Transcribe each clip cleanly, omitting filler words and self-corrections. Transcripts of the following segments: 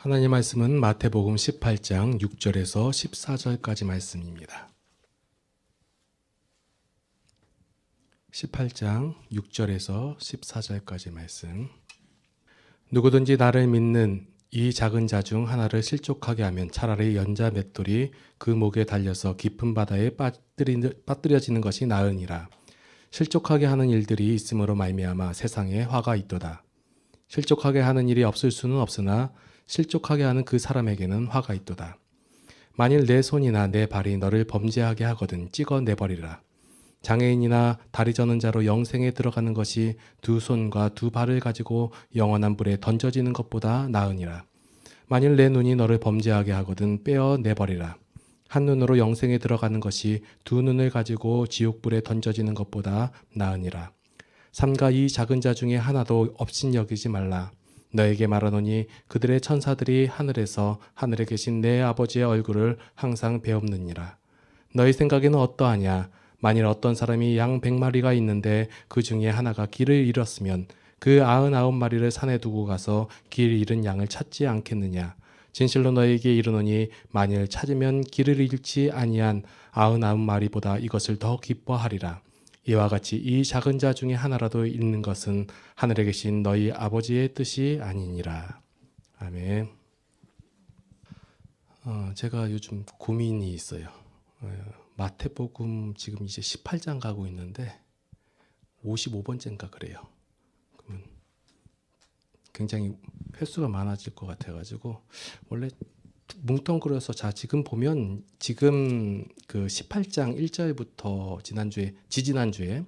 하나님 말씀은 마태복음 18장 6절에서 14절까지 말씀입니다. 18장 6절에서 14절까지 말씀. 누구든지 나를 믿는 이 작은 자 중 하나를 실족하게 하면 차라리 연자 맷돌이 그 목에 달려서 깊은 바다에 빠뜨려지는 것이 나으니라. 실족하게 하는 일들이 있음으로 말미암아 세상에 화가 있도다. 실족하게 하는 일이 없을 수는 없으나 실족하게 하는 그 사람에게는 화가 있도다. 만일 내 손이나 내 발이 너를 범죄하게 하거든 찍어내버리라. 장애인이나 다리 저는 자로 영생에 들어가는 것이 두 손과 두 발을 가지고 영원한 불에 던져지는 것보다 나으니라. 만일 내 눈이 너를 범죄하게 하거든 빼어내버리라. 한 눈으로 영생에 들어가는 것이 두 눈을 가지고 지옥불에 던져지는 것보다 나으니라. 삼가 이 작은 자 중에 하나도 업신여기지 말라. 너에게 말하노니 그들의 천사들이 하늘에서 하늘에 계신 내 아버지의 얼굴을 항상 배옵느니라. 너희 생각에는 어떠하냐? 만일 어떤 사람이 양 100마리가 있는데 그 중에 하나가 길을 잃었으면 그 99마리를 산에 두고 가서 길 잃은 양을 찾지 않겠느냐? 진실로 너에게 이르노니 만일 찾으면 길을 잃지 아니한 99마리보다 이것을 더 기뻐하리라. 이와 같이 이 작은 자 중에 하나라도 잃는 것은 하늘에 계신 너희 아버지의 뜻이 아니니라. 아멘. 제가 요즘 고민이 있어요. 마태복음 지금 이제 18장 가고 있는데 55번째인가 그래요. 그러면 굉장히 횟수가 많아질 것 같아가지고 원래 뭉텅그려서 지금 보면 지금 그 18장 1절부터 지지난주에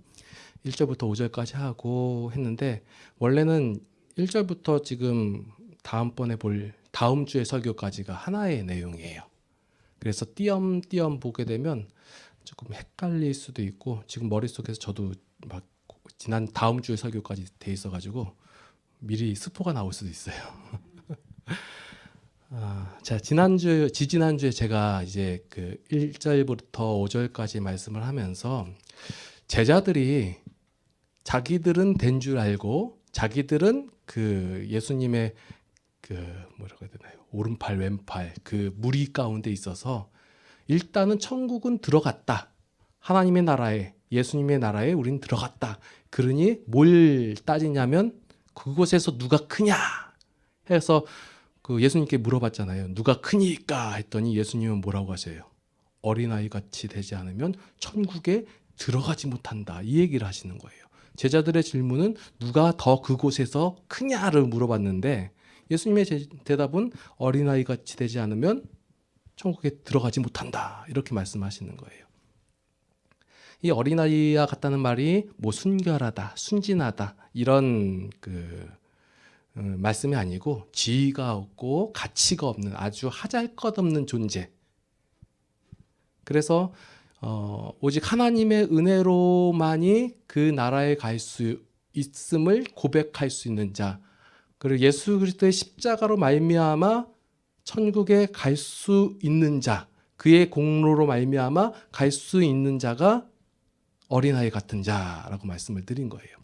1절부터 5절까지 하고 했는데 원래는 1절부터 지금 다음번에 볼 다음 주의 설교까지가 하나의 내용이에요. 그래서 띄엄띄엄 보게 되면 조금 헷갈릴 수도 있고 지금 머릿속에서 저도 막 다음 주의 설교까지 돼 있어가지고 미리 스포가 나올 수도 있어요. 지지난주에 제가 이제 그 1절부터 5절까지 말씀을 하면서 제자들이 자기들은 된 줄 알고 자기들은 그 예수님의 그 뭐라고 해야 되나요? 오른팔 왼팔 그 무리 가운데 있어서 일단은 천국은 들어갔다. 하나님의 나라에 예수님의 나라에 우린 들어갔다. 그러니 뭘 따지냐면 그곳에서 누가 크냐 해서 그 예수님께 물어봤잖아요. 누가 크니까 했더니 예수님은 뭐라고 하세요? 어린아이 같이 되지 않으면 천국에 들어가지 못한다. 이 얘기를 하시는 거예요. 제자들의 질문은 누가 더 그곳에서 크냐를 물어봤는데 예수님의 대답은 어린아이 같이 되지 않으면 천국에 들어가지 못한다. 이렇게 말씀하시는 거예요. 이 어린아이와 같다는 말이 뭐 순결하다, 순진하다 이런 말씀이 아니고 지위가 없고 가치가 없는 아주 하잘것없는 존재. 그래서 오직 하나님의 은혜로만이 그 나라에 갈 수 있음을 고백할 수 있는 자, 그리고 예수 그리스도의 십자가로 말미암아 천국에 갈 수 있는 자, 그의 공로로 말미암아 갈 수 있는 자가 어린아이 같은 자라고 말씀을 드린 거예요.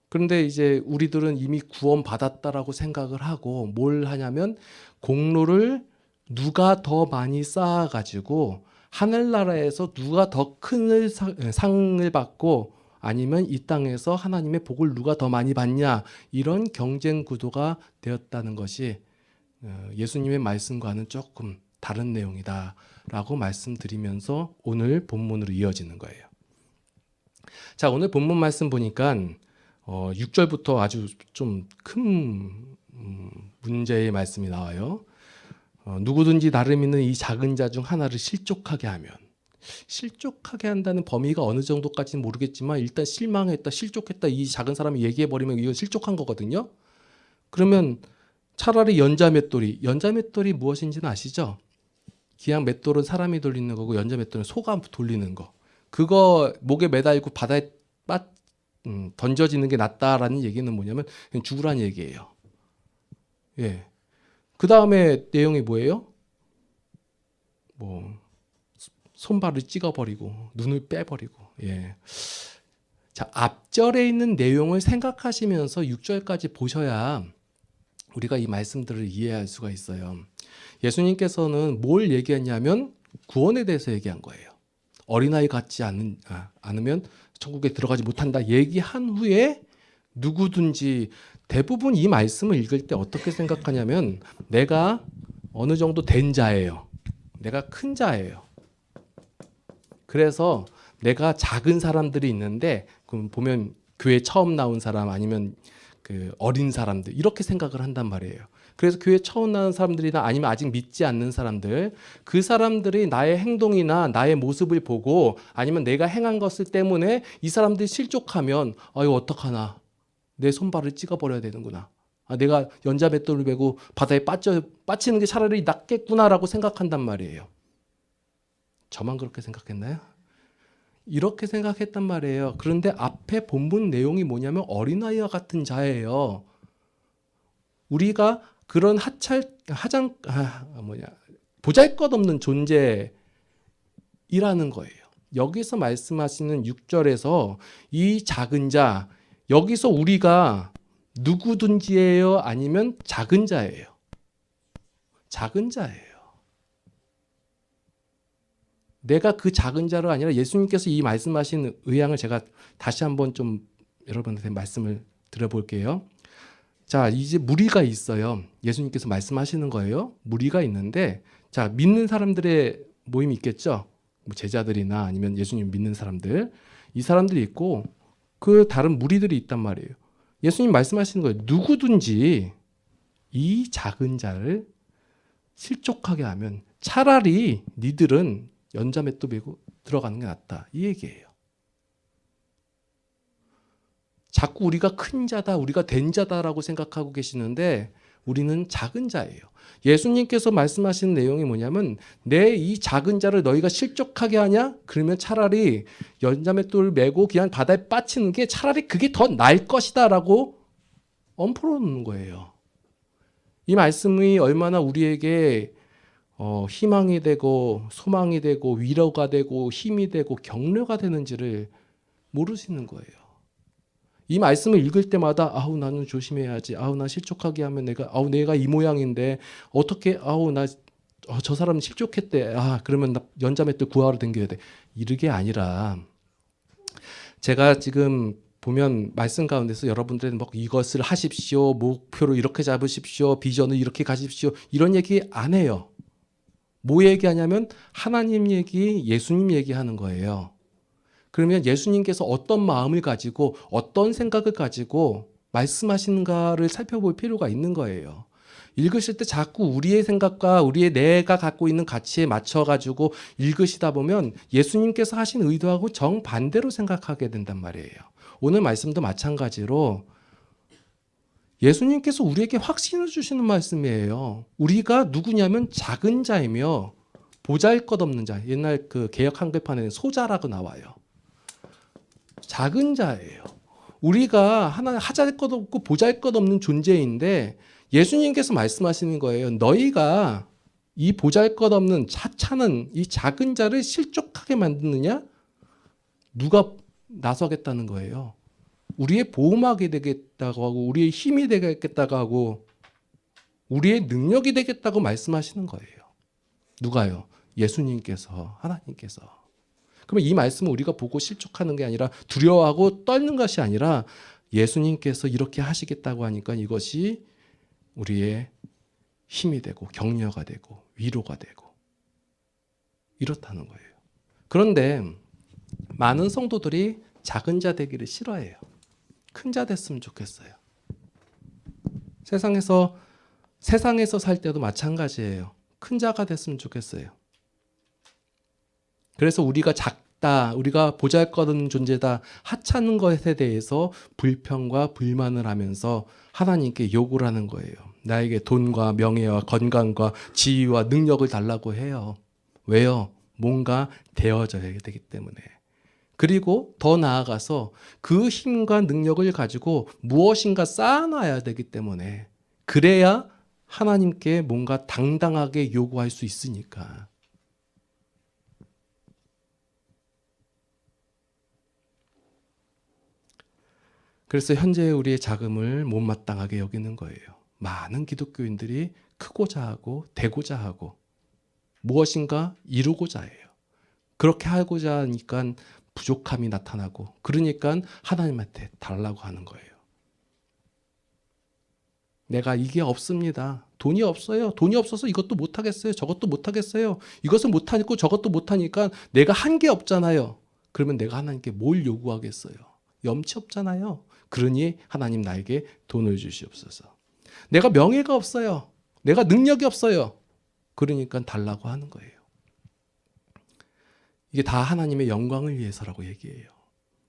그런데 이제 우리들은 이미 구원받았다라고 생각을 하고 뭘 하냐면 공로를 누가 더 많이 쌓아가지고 하늘나라에서 누가 더 큰 상을 받고 아니면 이 땅에서 하나님의 복을 누가 더 많이 받냐 이런 경쟁 구도가 되었다는 것이 예수님의 말씀과는 조금 다른 내용이다라고 말씀드리면서 오늘 본문으로 이어지는 거예요. 자, 오늘 본문 말씀 보니까 6절부터 아주 좀 큰 문제의 말씀이 나와요. 누구든지 나를 믿는 이 작은 자 중 하나를 실족하게 하면, 실족하게 한다는 범위가 어느 정도까지는 모르겠지만 일단 실망했다, 실족했다 이 작은 사람이 얘기해버리면 이거 실족한 거거든요. 그러면 차라리 연자 맷돌이 무엇인지는 아시죠? 기왕 맷돌은 사람이 돌리는 거고 연자 맷돌은 소가 돌리는 거. 그거 목에 매달고 바다에 던져지는 게 낫다라는 얘기는 뭐냐면 그냥 죽으라는 얘기예요. 예. 그 다음에 내용이 뭐예요? 손발을 찍어버리고 눈을 빼버리고. 예. 자, 앞절에 있는 내용을 생각하시면서 6절까지 보셔야 우리가 이 말씀들을 이해할 수가 있어요. 예수님께서는 뭘 얘기했냐면 구원에 대해서 얘기한 거예요. 어린아이 같지 않으면 천국에 들어가지 못한다 얘기한 후에 누구든지, 대부분 이 말씀을 읽을 때 어떻게 생각하냐면 내가 어느 정도 된 자예요. 내가 큰 자예요. 그래서 내가 작은 사람들이 있는데, 그럼 보면 교회 처음 나온 사람 아니면 그 어린 사람들 이렇게 생각을 한단 말이에요. 그래서 교회 처음 나온 사람들이나 아니면 아직 믿지 않는 사람들, 그 사람들이 나의 행동이나 나의 모습을 보고 아니면 내가 행한 것을 때문에 이 사람들이 실족하면 이거 어떡하나, 내 손발을 찍어버려야 되는구나, 내가 연자맷돌을 메고 바다에 빠치는 게 차라리 낫겠구나라고 생각한단 말이에요. 저만 그렇게 생각했나요? 이렇게 생각했단 말이에요. 그런데 앞에 본문 내용이 뭐냐면 어린아이와 같은 자예요. 우리가 그런 보잘것없는 존재이라는 거예요. 여기서 말씀하시는 6절에서 이 작은 자, 여기서 우리가 누구든지예요? 아니면 작은 자예요? 작은 자예요. 내가 그 작은 자가 아니라 예수님께서 이 말씀하신 의향을 제가 다시 한번 좀 여러분한테 말씀을 드려볼게요. 자, 이제 무리가 있어요. 예수님께서 말씀하시는 거예요. 무리가 있는데, 자, 믿는 사람들의 모임이 있겠죠. 뭐 제자들이나 아니면 예수님 믿는 사람들, 이 사람들이 있고 그 다른 무리들이 있단 말이에요. 예수님 말씀하시는 거예요. 누구든지 이 작은 자를 실족하게 하면 차라리 니들은 연자맷도 메고 들어가는 게 낫다, 이 얘기예요. 자꾸 우리가 큰 자다, 우리가 된 자다라고 생각하고 계시는데 우리는 작은 자예요. 예수님께서 말씀하시는 내용이 뭐냐면 내 이 작은 자를 너희가 실족하게 하냐? 그러면 차라리 연자맷돌을 메고 그냥 바다에 빠치는 게 차라리 그게 더 나을 것이다 라고 엄포로 놓는 거예요. 이 말씀이 얼마나 우리에게 희망이 되고 소망이 되고 위로가 되고 힘이 되고 격려가 되는지를 모르시는 거예요. 이 말씀을 읽을 때마다 나는 조심해야지. 나 실족하게 하면 내가 이 모양인데 어떻게 저 사람 실족했대. 그러면 나 연자맷돌 구하러 댕겨야 돼. 이게 아니라, 제가 지금 보면 말씀 가운데서 여러분들은 이것을 하십시오, 목표를 이렇게 잡으십시오, 비전을 이렇게 가십시오, 이런 얘기 안 해요. 뭐 얘기하냐면 하나님 얘기, 예수님 얘기하는 거예요. 그러면 예수님께서 어떤 마음을 가지고 어떤 생각을 가지고 말씀하시는가를 살펴볼 필요가 있는 거예요. 읽으실 때 자꾸 우리의 생각과 우리의 내가 갖고 있는 가치에 맞춰가지고 읽으시다 보면 예수님께서 하신 의도하고 정반대로 생각하게 된단 말이에요. 오늘 말씀도 마찬가지로 예수님께서 우리에게 확신을 주시는 말씀이에요. 우리가 누구냐면 작은 자이며 보잘것없는 자. 옛날 그 개역 한글판에는 소자라고 나와요. 작은 자예요. 우리가 하나 하잘것없고 보잘것없는 존재인데 예수님께서 말씀하시는 거예요. 너희가 이 보잘것없는 하찮은 이 작은 자를 실족하게 만드느냐? 누가 나서겠다는 거예요. 우리의 보호막이 되겠다고 하고 우리의 힘이 되겠다고 하고 우리의 능력이 되겠다고 말씀하시는 거예요. 누가요? 예수님께서, 하나님께서. 그러면 이 말씀을 우리가 보고 실족하는 게 아니라 두려워하고 떨는 것이 아니라 예수님께서 이렇게 하시겠다고 하니까 이것이 우리의 힘이 되고 격려가 되고 위로가 되고 이렇다는 거예요. 그런데 많은 성도들이 작은 자 되기를 싫어해요. 큰 자 됐으면 좋겠어요. 세상에서 살 때도 마찬가지예요. 큰 자가 됐으면 좋겠어요. 그래서 우리가 작다, 우리가 보잘것없는 존재다, 하찮은 것에 대해서 불평과 불만을 하면서 하나님께 요구를 하는 거예요. 나에게 돈과 명예와 건강과 지위와 능력을 달라고 해요. 왜요? 뭔가 되어져야 되기 때문에. 그리고 더 나아가서 그 힘과 능력을 가지고 무엇인가 쌓아놔야 되기 때문에, 그래야 하나님께 뭔가 당당하게 요구할 수 있으니까. 그래서 현재 우리의 자금을 못마땅하게 여기는 거예요. 많은 기독교인들이 크고자 하고 되고자 하고 무엇인가 이루고자 해요. 그렇게 하고자 하니까 부족함이 나타나고 그러니까 하나님한테 달라고 하는 거예요. 내가 이게 없습니다. 돈이 없어요. 돈이 없어서 이것도 못하겠어요. 저것도 못하겠어요. 이것은 못하고 저것도 못하니까 내가 한 게 없잖아요. 그러면 내가 하나님께 뭘 요구하겠어요? 염치 없잖아요. 그러니 하나님 나에게 돈을 주시옵소서. 내가 명예가 없어요. 내가 능력이 없어요. 그러니까 달라고 하는 거예요. 이게 다 하나님의 영광을 위해서라고 얘기해요.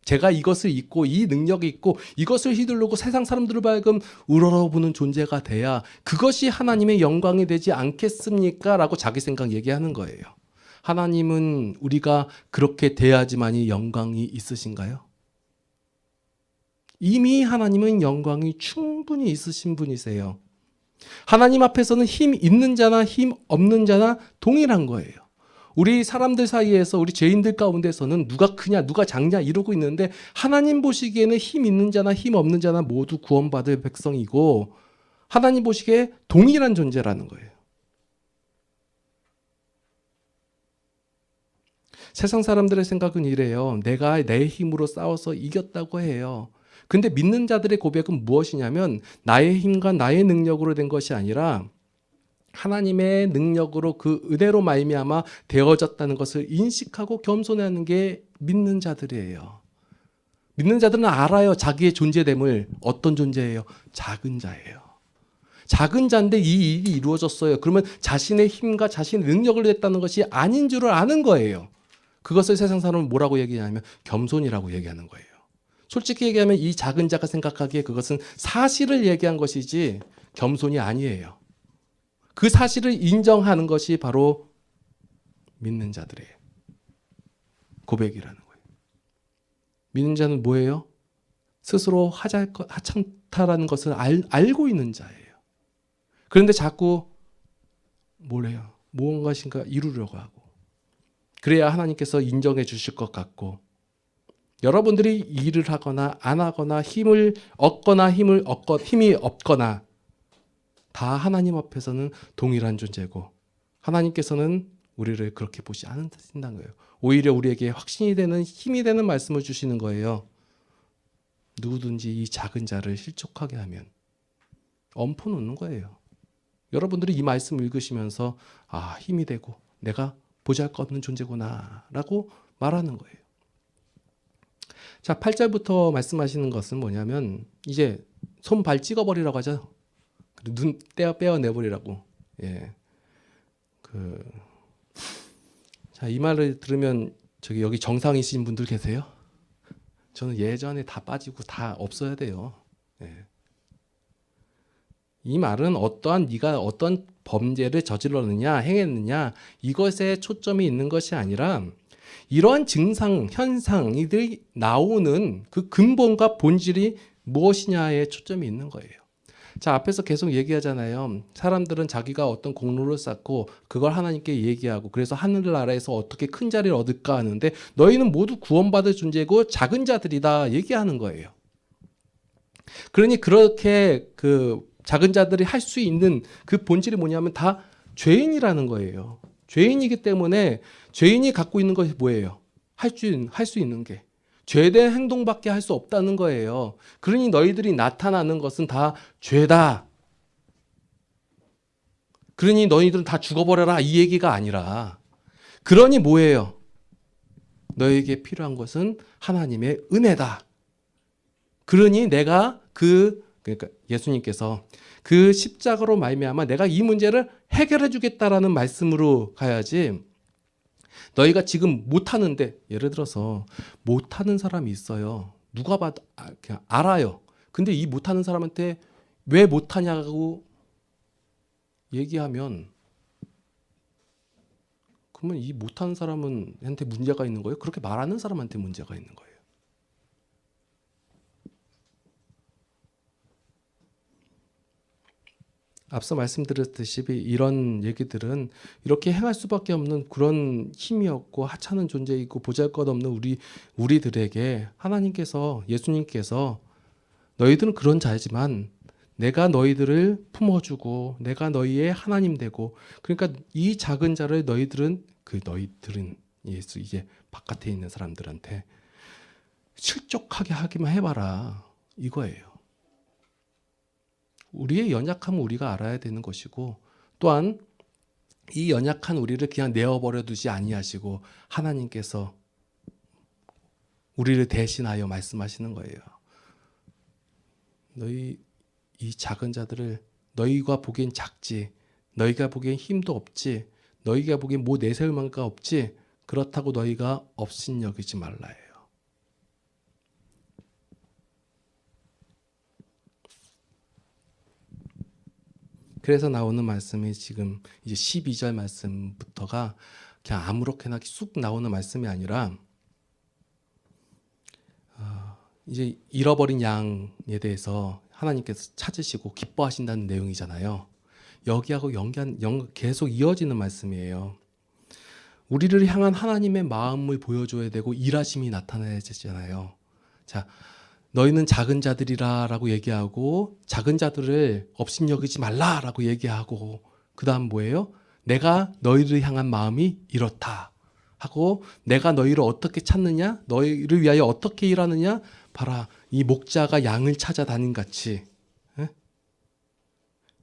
제가 이것을 잊고 이 능력이 있고 이것을 휘두르고 세상 사람들을 밝음 우러러보는 존재가 돼야 그것이 하나님의 영광이 되지 않겠습니까? 라고 자기 생각 얘기하는 거예요. 하나님은 우리가 그렇게 돼야지만이 영광이 있으신가요? 이미 하나님은 영광이 충분히 있으신 분이세요. 하나님 앞에서는 힘 있는 자나 힘 없는 자나 동일한 거예요. 우리 사람들 사이에서 우리 죄인들 가운데서는 누가 크냐 누가 작냐 이러고 있는데 하나님 보시기에는 힘 있는 자나 힘 없는 자나 모두 구원받을 백성이고 하나님 보시기에 동일한 존재라는 거예요. 세상 사람들의 생각은 이래요. 내가 내 힘으로 싸워서 이겼다고 해요. 근데 믿는 자들의 고백은 무엇이냐면 나의 힘과 나의 능력으로 된 것이 아니라 하나님의 능력으로 그 은혜로 말미암아 되어졌다는 것을 인식하고 겸손해하는 게 믿는 자들이에요. 믿는 자들은 알아요. 자기의 존재됨을. 어떤 존재예요? 작은 자예요. 작은 자인데 이 일이 이루어졌어요. 그러면 자신의 힘과 자신의 능력을 냈다는 것이 아닌 줄을 아는 거예요. 그것을 세상 사람은 뭐라고 얘기하냐면 겸손이라고 얘기하는 거예요. 솔직히 얘기하면 이 작은 자가 생각하기에 그것은 사실을 얘기한 것이지 겸손이 아니에요. 그 사실을 인정하는 것이 바로 믿는 자들의 고백이라는 거예요. 믿는 자는 뭐예요? 스스로 하찮다라는 것을 알고 있는 자예요. 그런데 자꾸 뭐래요? 무언가신가 이루려고 하고 그래야 하나님께서 인정해 주실 것 같고 여러분들이 일을 하거나 안 하거나 힘이 없거나 다 하나님 앞에서는 동일한 존재고 하나님께서는 우리를 그렇게 보지 않으신다는 거예요. 오히려 우리에게 확신이 되는 힘이 되는 말씀을 주시는 거예요. 누구든지 이 작은 자를 실족하게 하면 엎어 놓는 거예요. 여러분들이 이 말씀을 읽으시면서 아, 힘이 되고 내가 보잘것없는 존재구나 라고 말하는 거예요. 자, 8절부터 말씀하시는 것은 뭐냐면 이제 손 발 찍어버리라고 하죠. 눈 빼어내버리라고. 예. 자, 이 말을 들으면 여기 정상이신 분들 계세요? 저는 예전에 다 빠지고 다 없어야 돼요. 예. 이 말은 네가 어떤 범죄를 저질렀느냐, 행했느냐 이것에 초점이 있는 것이 아니라 이러한 증상, 현상들이 나오는 그 근본과 본질이 무엇이냐에 초점이 있는 거예요. 자, 앞에서 계속 얘기하잖아요. 사람들은 자기가 어떤 공로를 쌓고 그걸 하나님께 얘기하고 그래서 하늘나라에서 어떻게 큰 자리를 얻을까 하는데 너희는 모두 구원받을 존재고 작은 자들이다 얘기하는 거예요. 그러니 그렇게 그 작은 자들이 할 수 있는 그 본질이 뭐냐면 다 죄인이라는 거예요. 죄인이기 때문에 죄인이 갖고 있는 것이 뭐예요? 할 수 있는 게 죄된 행동밖에 할 수 없다는 거예요. 그러니 너희들이 나타나는 것은 다 죄다. 그러니 너희들은 다 죽어버려라 이 얘기가 아니라 그러니 뭐예요? 너에게 필요한 것은 하나님의 은혜다. 그러니 내가 그러니까 예수님께서 그 십자가로 말미암아 내가 이 문제를 해결해 주겠다라는 말씀으로 가야지. 너희가 지금 못하는데 예를 들어서 못하는 사람이 있어요. 누가 봐도 그냥 알아요. 근데 이 못하는 사람한테 왜 못하냐고 얘기하면 그러면 이 못하는 사람한테 문제가 있는 거예요? 그렇게 말하는 사람한테 문제가 있는 거예요. 앞서 말씀드렸듯이 이런 얘기들은 이렇게 행할 수밖에 없는 그런 힘이었고 하찮은 존재이고 보잘것없는 우리들에게 하나님께서 예수님께서 너희들은 그런 자이지만 내가 너희들을 품어주고 내가 너희의 하나님 되고, 그러니까 이 작은 자를 너희들은 예수, 이게 바깥에 있는 사람들한테 실족하게 하기만 해봐라, 이거예요. 우리의 연약함은 우리가 알아야 되는 것이고, 또한 이 연약한 우리를 그냥 내어버려 두지 아니하시고 하나님께서 우리를 대신하여 말씀하시는 거예요. 너희 이 작은 자들을, 너희가 보기엔 작지, 너희가 보기엔 힘도 없지, 너희가 보기엔 뭐 내세울 만가 없지, 그렇다고 너희가 업신여기지 말라예요. 그래서 나오는 말씀이 지금 이제 12절 말씀부터가 그냥 아무렇게나 쑥 나오는 말씀이 아니라, 이제 잃어버린 양에 대해서 하나님께서 찾으시고 기뻐하신다는 내용이잖아요. 여기하고 계속 이어지는 말씀이에요. 우리를 향한 하나님의 마음을 보여줘야 되고 일하심이 나타나야 되잖아요. 자, 너희는 작은 자들이라라고 얘기하고, 작은 자들을 업신여기지 말라라고 얘기하고, 그 다음 뭐예요? 내가 너희를 향한 마음이 이렇다 하고, 내가 너희를 어떻게 찾느냐, 너희를 위하여 어떻게 일하느냐, 봐라, 이 목자가 양을 찾아다닌 같이,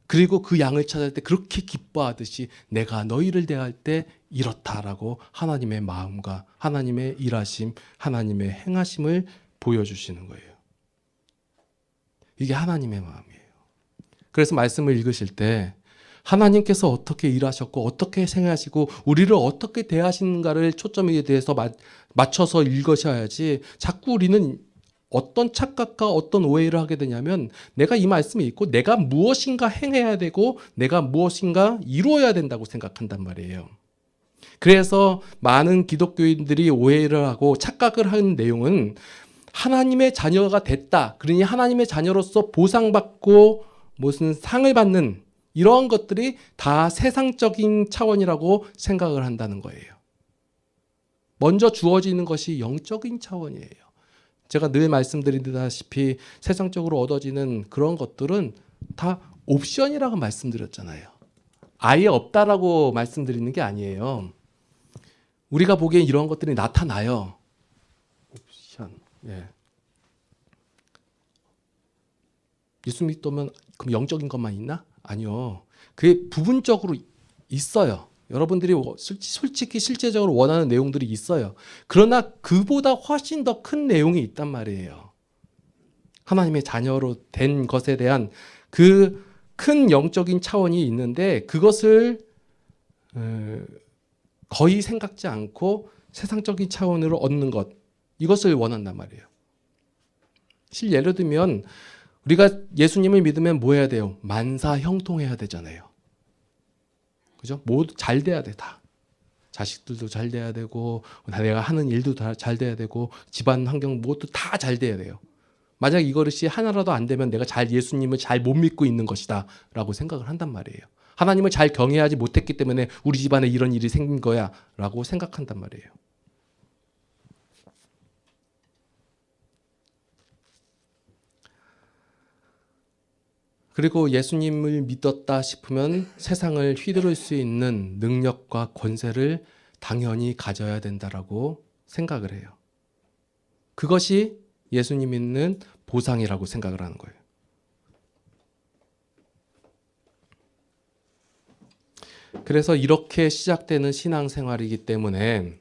그리고 그 양을 찾을 때 그렇게 기뻐하듯이 내가 너희를 대할 때 이렇다라고 하나님의 마음과 하나님의 일하심, 하나님의 행하심을 보여주시는 거예요. 이게 하나님의 마음이에요. 그래서 말씀을 읽으실 때 하나님께서 어떻게 일하셨고 어떻게 생하시고 우리를 어떻게 대하시는가를 초점에 대해서 맞춰서 읽으셔야지, 자꾸 우리는 어떤 착각과 어떤 오해를 하게 되냐면, 내가 이 말씀이 있고 내가 무엇인가 행해야 되고 내가 무엇인가 이루어야 된다고 생각한단 말이에요. 그래서 많은 기독교인들이 오해를 하고 착각을 하는 내용은, 하나님의 자녀가 됐다, 그러니 하나님의 자녀로서 보상받고 무슨 상을 받는 이러한 것들이 다 세상적인 차원이라고 생각을 한다는 거예요. 먼저 주어지는 것이 영적인 차원이에요. 제가 늘 말씀드리다시피 세상적으로 얻어지는 그런 것들은 다 옵션이라고 말씀드렸잖아요. 아예 없다라고 말씀드리는 게 아니에요. 우리가 보기엔 이런 것들이 나타나요. 옵션. 예. 예수 믿으면 그럼 영적인 것만 있나? 아니요. 그게 부분적으로 있어요. 여러분들이 솔직히 실제적으로 원하는 내용들이 있어요. 그러나 그보다 훨씬 더 큰 내용이 있단 말이에요. 하나님의 자녀로 된 것에 대한 그 큰 영적인 차원이 있는데, 그것을 거의 생각지 않고 세상적인 차원으로 얻는 것, 이것을 원한단 말이에요. 예를 들면 우리가 예수님을 믿으면 뭐 해야 돼요? 만사 형통해야 되잖아요. 그죠? 모두 잘 돼야 돼, 다. 자식들도 잘 돼야 되고, 내가 하는 일도 다 잘 돼야 되고, 집안 환경 모두 다 잘 돼야 돼요. 만약 이것이 하나라도 안 되면 내가 예수님을 잘 못 믿고 있는 것이다 라고 생각을 한단 말이에요. 하나님을 잘 경외하지 못했기 때문에 우리 집안에 이런 일이 생긴 거야 라고 생각한단 말이에요. 그리고 예수님을 믿었다 싶으면 세상을 휘두를 수 있는 능력과 권세를 당연히 가져야 된다라고 생각을 해요. 그것이 예수님 믿는 보상이라고 생각을 하는 거예요. 그래서 이렇게 시작되는 신앙생활이기 때문에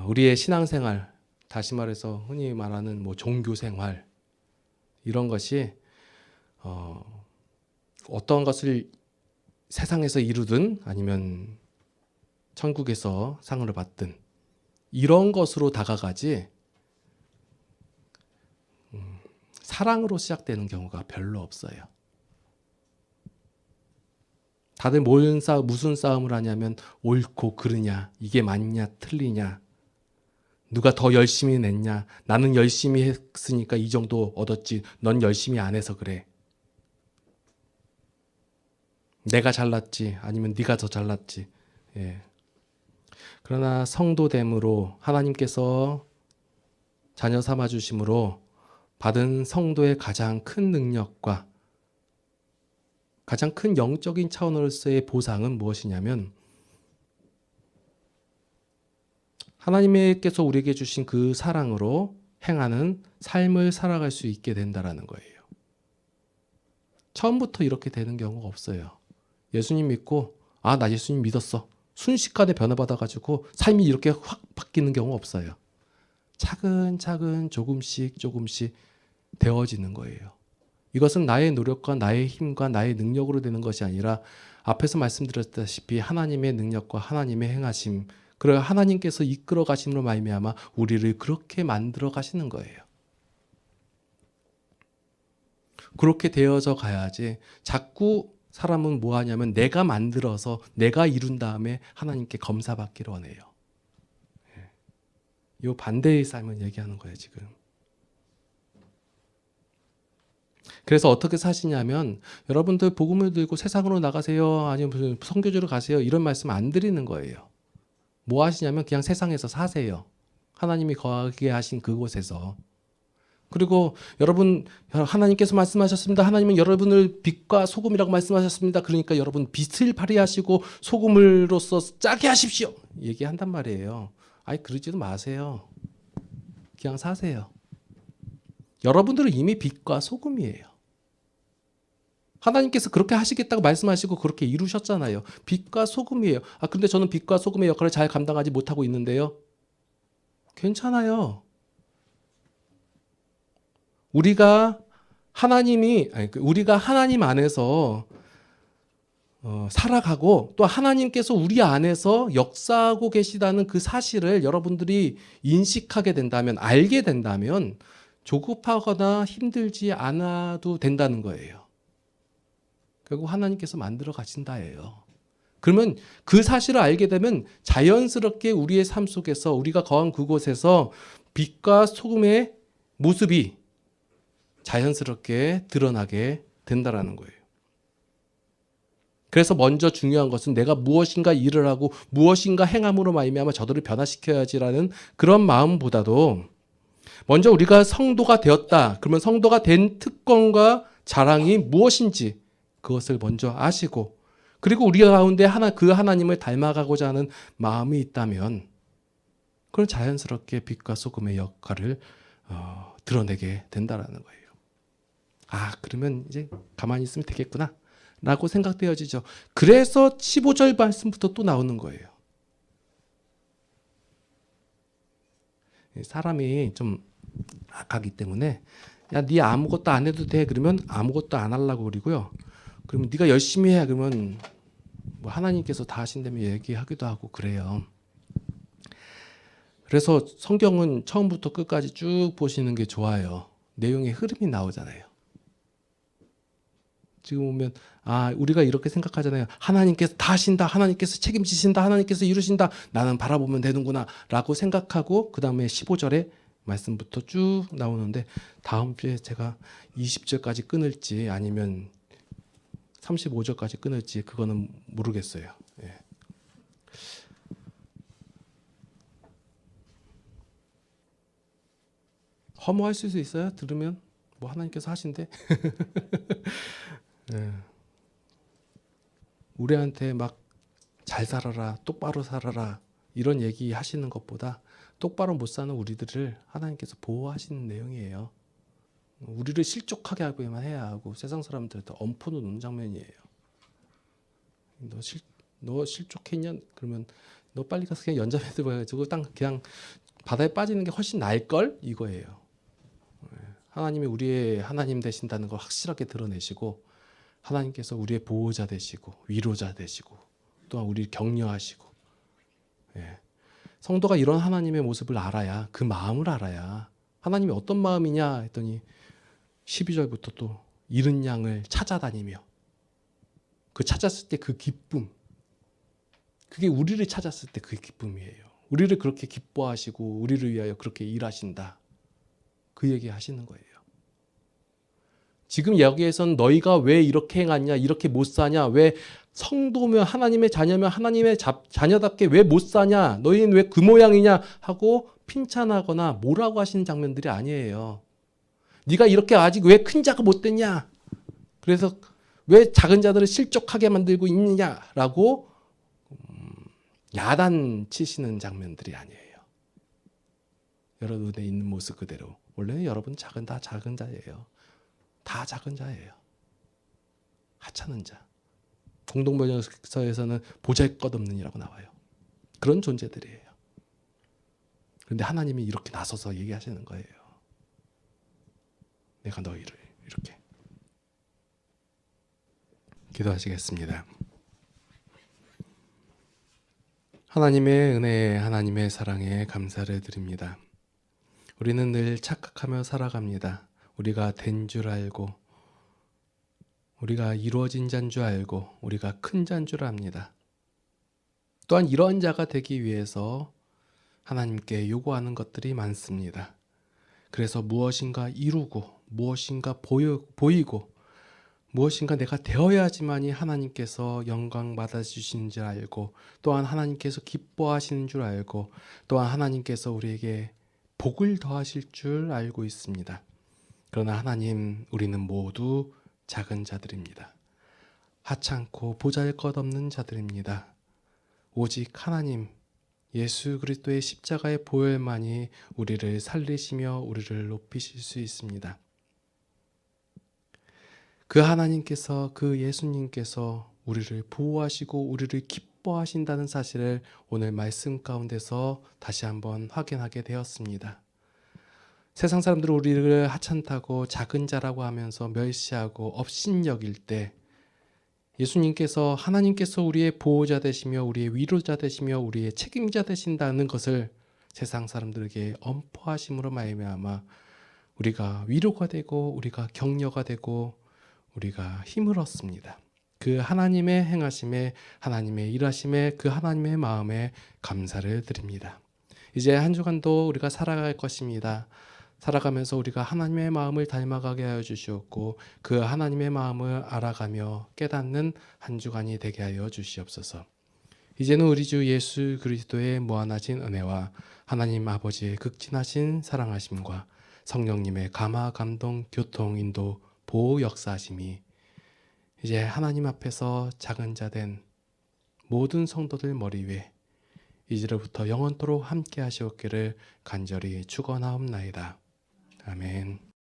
우리의 신앙생활, 다시 말해서 흔히 말하는 종교생활, 이런 것이 어떤 것을 세상에서 이루든 아니면 천국에서 상을 받든 이런 것으로 다가가지, 사랑으로 시작되는 경우가 별로 없어요. 다들 무슨 싸움을 하냐면 옳고 그르냐, 이게 맞냐 틀리냐, 누가 더 열심히 냈냐, 나는 열심히 했으니까 이 정도 얻었지, 넌 열심히 안 해서 그래. 내가 잘났지 아니면 네가 더 잘났지. 예. 그러나 성도됨으로 하나님께서 자녀 삼아 주심으로 받은 성도의 가장 큰 능력과 가장 큰 영적인 차원으로서의 보상은 무엇이냐면 하나님께서 우리에게 주신 그 사랑으로 행하는 삶을 살아갈 수 있게 된다라는 거예요. 처음부터 이렇게 되는 경우가 없어요. 예수님 믿고 나 예수님 믿었어. 순식간에 변화받아가지고 삶이 이렇게 확 바뀌는 경우 없어요. 차근차근 조금씩 되어지는 거예요. 이것은 나의 노력과 나의 힘과 나의 능력으로 되는 것이 아니라 앞에서 말씀드렸다시피 하나님의 능력과 하나님의 행하심, 그리고 하나님께서 이끌어 가심으로 말미암아 우리를 그렇게 만들어 가시는 거예요. 그렇게 되어져 가야지 자꾸 사람은 뭐 하냐면 내가 만들어서 내가 이룬 다음에 하나님께 검사받기를 원해요. 이 반대의 삶을 얘기하는 거예요, 지금. 그래서 어떻게 사시냐면 여러분들 복음을 들고 세상으로 나가세요, 아니면 무슨 선교지로 가세요, 이런 말씀 안 드리는 거예요. 뭐 하시냐면 그냥 세상에서 사세요. 하나님이 거하게 하신 그곳에서. 그리고 여러분, 하나님께서 말씀하셨습니다. 하나님은 여러분을 빛과 소금이라고 말씀하셨습니다. 그러니까 여러분 빛을 발휘하시고 소금으로서 짜게 하십시오, 얘기한단 말이에요. 그러지도 마세요. 그냥 사세요. 여러분들은 이미 빛과 소금이에요. 하나님께서 그렇게 하시겠다고 말씀하시고 그렇게 이루셨잖아요. 빛과 소금이에요. 근데 저는 빛과 소금의 역할을 잘 감당하지 못하고 있는데요. 괜찮아요. 우리가 하나님 안에서 살아가고 또 하나님께서 우리 안에서 역사하고 계시다는 그 사실을 여러분들이 인식하게 된다면, 알게 된다면 조급하거나 힘들지 않아도 된다는 거예요. 결국 하나님께서 만들어 가신다예요. 그러면 그 사실을 알게 되면 자연스럽게 우리의 삶 속에서 우리가 거한 그곳에서 빛과 소금의 모습이 자연스럽게 드러나게 된다라는 거예요. 그래서 먼저 중요한 것은 내가 무엇인가 일을 하고 무엇인가 행함으로 말미암아 저들을 변화시켜야지라는 그런 마음보다도 먼저 우리가 성도가 되었다. 그러면 성도가 된 특권과 자랑이 무엇인지 그것을 먼저 아시고, 그리고 우리 가운데 그 하나님을 닮아가고자 하는 마음이 있다면 그건 자연스럽게 빛과 소금의 역할을 드러내게 된다라는 거예요. 그러면 이제 가만히 있으면 되겠구나 라고 생각되어지죠. 그래서 15절 말씀부터 또 나오는 거예요. 사람이 좀 악하기 때문에 네 아무것도 안 해도 돼 그러면 아무것도 안 하려고 그러고요. 그러면 네가 열심히 해 그러면 뭐 하나님께서 다 하신다며 얘기하기도 하고 그래요. 그래서 성경은 처음부터 끝까지 쭉 보시는 게 좋아요. 내용의 흐름이 나오잖아요. 지금 보면 우리가 이렇게 생각하잖아요. 하나님께서 다 하신다, 하나님께서 책임지신다, 하나님께서 이루신다, 나는 바라보면 되는구나 라고 생각하고 그 다음에 15절에 말씀부터 쭉 나오는데 다음 주에 제가 20절까지 끊을지 아니면 35절까지 끊을지 그거는 모르겠어요. 허무할 수도 있어요. 들으면 뭐 하나님께서 하신대. 우리한테 막 잘 살아라, 똑바로 살아라 이런 얘기 하시는 것보다 똑바로 못 사는 우리들을 하나님께서 보호하시는 내용이에요. 우리를 실족하게 하고만 해야 하고 세상 사람들한테 엄포 놓는 장면이에요. 너 실족했냐? 그러면 너 빨리 가서 그냥 연자매들 봐가지고 그냥 바다에 빠지는 게 훨씬 나을걸? 이거예요. 하나님이 우리의 하나님 되신다는 걸 확실하게 드러내시고 하나님께서 우리의 보호자 되시고 위로자 되시고 또한 우리를 격려하시고 성도가 이런 하나님의 모습을 알아야, 그 마음을 알아야 하나님이 어떤 마음이냐 했더니 12절부터 또 잃은 양을 찾아다니며 그 찾았을 때 그 기쁨, 그게 우리를 찾았을 때 그 기쁨이에요. 우리를 그렇게 기뻐하시고 우리를 위하여 그렇게 일하신다, 그 얘기 하시는 거예요. 지금 여기에선 너희가 왜 이렇게 행하냐, 이렇게 못 사냐, 왜 성도면 하나님의 자녀면 하나님의 자녀답게 왜 못 사냐, 너희는 왜 그 모양이냐 하고 핀찬하거나 뭐라고 하시는 장면들이 아니에요. 네가 이렇게 아직 왜 큰 자가 못 됐냐? 그래서 왜 작은 자들을 실족하게 만들고 있느냐라고 야단 치시는 장면들이 아니에요. 여러분의 있는 모습 그대로. 원래 여러분 다 작은 자예요. 다 작은 자예요. 하찮은 자. 공동번역서에서는 보잘것없는 이라고 나와요. 그런 존재들이에요. 그런데 하나님이 이렇게 나서서 얘기하시는 거예요. 내가 너희를 이렇게. 기도하시겠습니다. 하나님의 은혜에 하나님의 사랑에 감사를 드립니다. 우리는 늘 착각하며 살아갑니다. 우리가 된 줄 알고 우리가 이루어진 자인 줄 알고 우리가 큰 자인 줄 압니다. 또한 이런 자가 되기 위해서 하나님께 요구하는 것들이 많습니다. 그래서 무엇인가 이루고 무엇인가 보이고 무엇인가 내가 되어야지만이 하나님께서 영광 받아주시는 줄 알고 또한 하나님께서 기뻐하시는 줄 알고 또한 하나님께서 우리에게 복을 더하실 줄 알고 있습니다. 그러나 하나님, 우리는 모두 작은 자들입니다. 하찮고 보잘것없는 자들입니다. 오직 하나님, 예수 그리스도의 십자가의 보혈만이 우리를 살리시며 우리를 높이실 수 있습니다. 그 하나님께서, 그 예수님께서 우리를 보호하시고 우리를 기뻐하신다는 사실을 오늘 말씀 가운데서 다시 한번 확인하게 되었습니다. 세상 사람들은 우리를 하찮다고 작은 자라고 하면서 멸시하고 업신여길 때 예수님께서, 하나님께서 우리의 보호자 되시며 우리의 위로자 되시며 우리의 책임자 되신다는 것을 세상 사람들에게 엄포하심으로 말미암아 우리가 위로가 되고 우리가 격려가 되고 우리가 힘을 얻습니다. 그 하나님의 행하심에, 하나님의 일하심에, 그 하나님의 마음에 감사를 드립니다. 이제 한 주간도 우리가 살아갈 것입니다. 살아가면서 우리가 하나님의 마음을 닮아가게 하여 주시옵고 그 하나님의 마음을 알아가며 깨닫는 한 주간이 되게 하여 주시옵소서. 이제는 우리 주 예수 그리스도의 무한하신 은혜와 하나님 아버지의 극진하신 사랑하심과 성령님의 감화, 감동, 교통, 인도, 보호 역사하심이 이제 하나님 앞에서 작은 자 된 모든 성도들 머리 위에 이제로부터 영원토록 함께 하시옵기를 간절히 축원하옵나이다. 아멘.